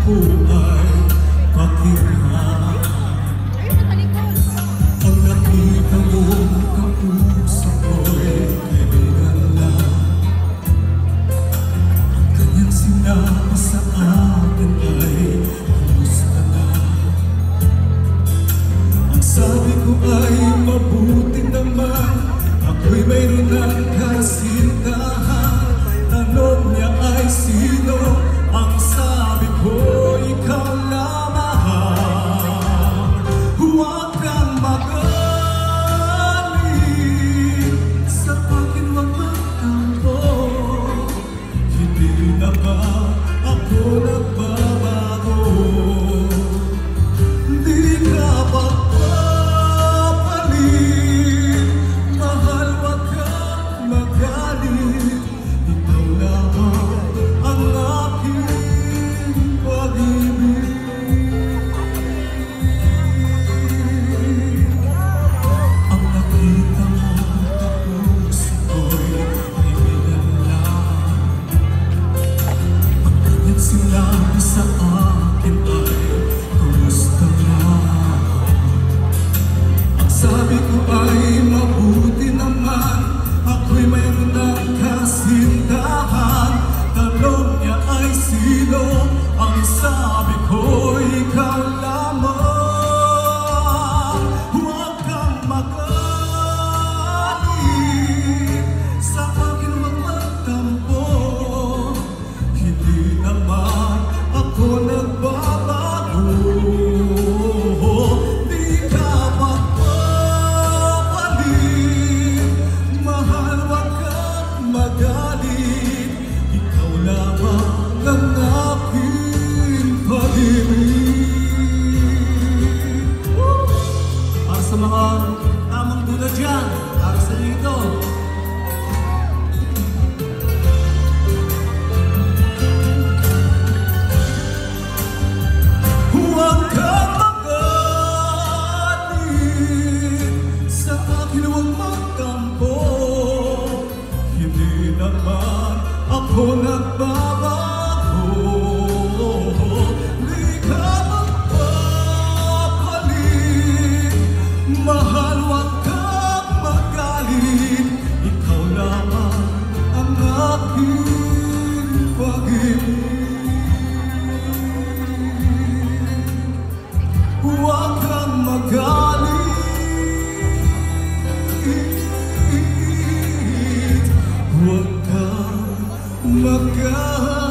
ako ay pakinggan. Ang nakita mong kausap ko'y kaibigan lang. Ang kanyang sinabi sa akin ay kumusta na. Ang sabi ko ay mabuti naman, ako'y mayroon ng kasintahan. Tanong niya ay sino, ang sabi ko ikaw lamang. Huwag kang magalit, sa akin huwag magtampo. Hindi na ba ako nagbabago? Di ka magpapalit, mahal huwag kang magalit. Ikaw lamang ang aking pag-ibig. Ang nakita mo tapos ako'y kaibigan lang. Ang kanyang sinabi sa akin ay kumusta na. Ang sabi ko ay mabuti naman, ako'y mayroon ng kasintahan. Tanong niya ay sino, ang sabi ko ikaw lamang. Huwag kang magalit, sa akin huwag magtampo. Hindi naman ako nagbabago. Di ka magpapalit, mahal huwag kang magalit. Ikaw lamang ang aking pag-ibig. Para sa mga tamang duda dyan, para sa rito. Huwag kang magalit, sa akin huwag magtampo. Hindi naman ako nagbabago. Di ka magpapalit, mahal huwag kang magalit. Ikaw lamang ang aking pag-ibig. Huwag kang magalit, huwag kang magalit.